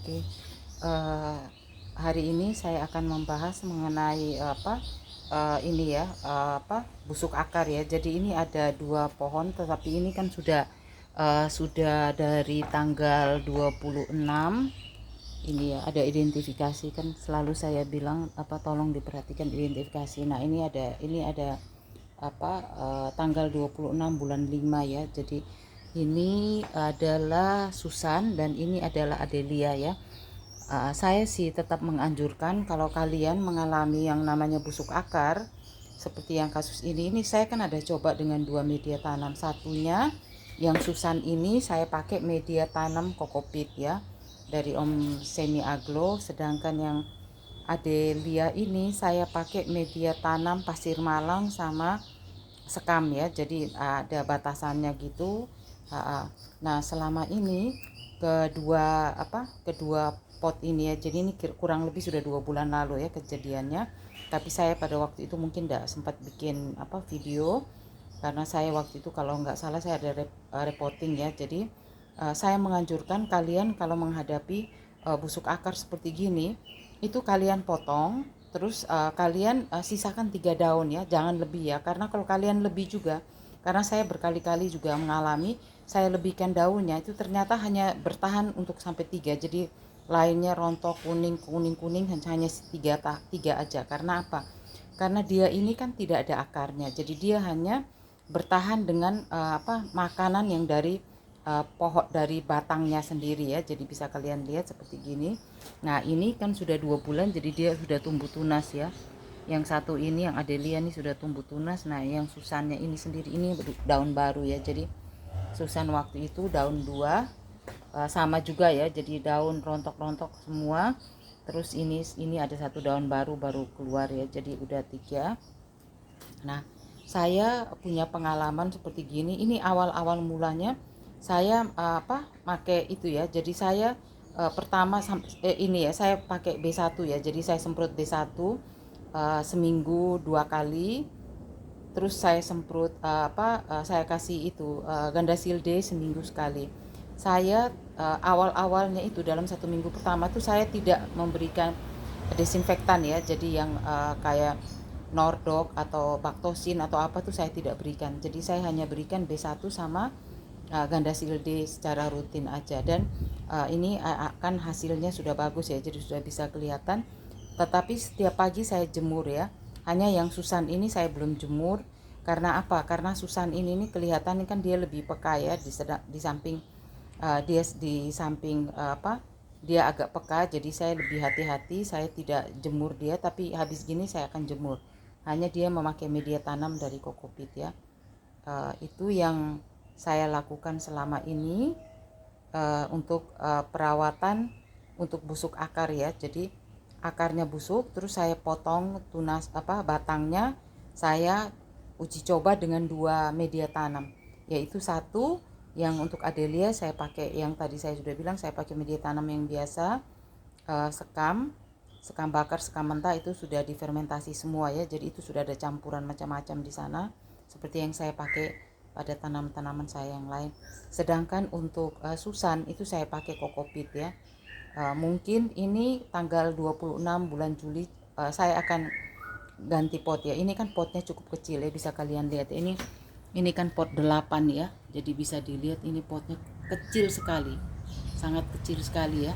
Oke, eh, hari ini saya akan membahas mengenai ini ya, busuk akar ya. Jadi ini ada dua pohon, tetapi ini kan sudah dari tanggal 26. Ini ya, ada identifikasi, kan selalu saya bilang tolong diperhatikan identifikasi. Nah, ini ada tanggal 26 bulan 5 ya. Jadi ini adalah Susan dan ini adalah Adelia ya. Saya sih tetap menganjurkan kalau kalian mengalami yang namanya busuk akar seperti yang kasus ini saya kan ada coba dengan dua media tanam. Satunya yang Susan ini saya pakai media tanam kokopit ya dari Om Semi Aglo, sedangkan yang Adelia ini saya pakai media tanam pasir malang sama sekam ya, jadi ada batasannya gitu. Nah, selama ini kedua pot ini ya, jadi ini kurang lebih sudah 2 bulan lalu ya kejadiannya, tapi saya pada waktu itu mungkin tidak sempat bikin video karena saya waktu itu kalau nggak salah saya ada reporting ya. Jadi saya menganjurkan kalian kalau menghadapi busuk akar seperti gini, itu kalian potong, terus kalian sisakan 3 daun ya, jangan lebih ya, karena kalau kalian lebih juga, karena saya berkali-kali juga mengalami, saya lebihkan daunnya itu ternyata hanya bertahan untuk sampai 3, jadi lainnya rontok kuning hanya tiga aja. Karena apa? Karena dia ini kan tidak ada akarnya, jadi dia hanya bertahan dengan makanan yang dari pohon, dari batangnya sendiri ya. Jadi bisa kalian lihat seperti gini. Nah, ini kan sudah 2 bulan, jadi dia sudah tumbuh tunas ya. Yang satu ini yang Adelia ini sudah tumbuh tunas. Nah, yang Susannya ini sendiri ini daun baru ya. Jadi Susan waktu itu daun 2, sama juga ya, jadi daun rontok-rontok semua. Terus ini ada satu daun baru keluar ya, jadi udah 3. Nah, saya punya pengalaman seperti gini. Ini awal-awal mulanya saya pakai itu ya. Jadi saya pertama ini ya, saya pakai B1 ya. Jadi saya semprot B1 seminggu 2 kali. Terus saya semprot saya kasih itu ganda silde seminggu sekali. Saya awal-awalnya itu dalam 1 minggu pertama tuh saya tidak memberikan desinfektan ya. Jadi yang kayak Nordok atau Baktosin atau apa tuh saya tidak berikan. Jadi saya hanya berikan B1 sama ganda silde secara rutin aja. Dan ini akan hasilnya sudah bagus ya, jadi sudah bisa kelihatan. Tetapi setiap pagi saya jemur ya. Hanya yang Susan ini saya belum jemur. Karena apa? Karena Susan ini kelihatan kan dia lebih peka ya, di samping dia di samping dia agak peka, jadi saya lebih hati-hati, saya tidak jemur dia, tapi habis gini saya akan jemur. Hanya dia memakai media tanam dari kokopit ya. Itu yang saya lakukan selama ini untuk perawatan untuk busuk akar ya. Jadi akarnya busuk, terus saya potong tunas batangnya, saya uji coba dengan 2 media tanam, yaitu satu yang untuk Adelia saya pakai yang tadi saya sudah bilang, saya pakai media tanam yang biasa, sekam bakar, sekam mentah itu sudah difermentasi semua ya, jadi itu sudah ada campuran macam-macam di sana seperti yang saya pakai pada tanaman-tanaman saya yang lain. Sedangkan untuk Susan itu saya pakai kokopit ya. Mungkin ini tanggal 26 bulan Juli saya akan ganti pot ya. Ini kan potnya cukup kecil ya, bisa kalian lihat. Ini kan pot 8 ya. Jadi bisa dilihat ini potnya kecil sekali. Sangat kecil sekali ya.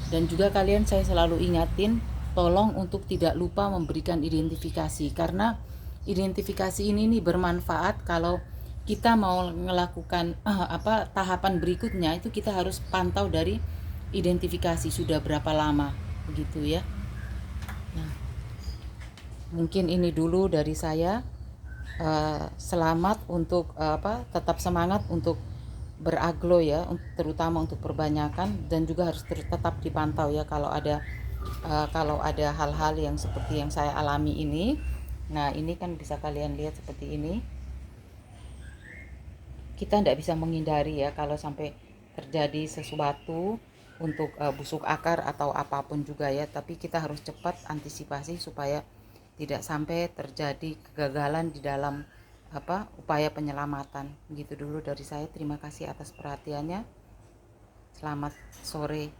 Dan juga kalian saya selalu ingatin tolong untuk tidak lupa memberikan identifikasi, karena identifikasi ini nih bermanfaat kalau kita mau melakukan tahapan berikutnya, itu kita harus pantau dari identifikasi sudah berapa lama begitu ya. Nah, mungkin ini dulu dari saya. Selamat untuk tetap semangat untuk beraglo ya, terutama untuk perbanyakan, dan juga harus tetap dipantau ya kalau ada hal-hal yang seperti yang saya alami ini. Nah, ini kan bisa kalian lihat seperti ini. Kita tidak bisa menghindari ya kalau sampai terjadi sesuatu untuk busuk akar atau apapun juga ya, tapi kita harus cepat antisipasi supaya tidak sampai terjadi kegagalan di dalam upaya penyelamatan. Begitu dulu dari saya. Terima kasih atas perhatiannya. Selamat sore.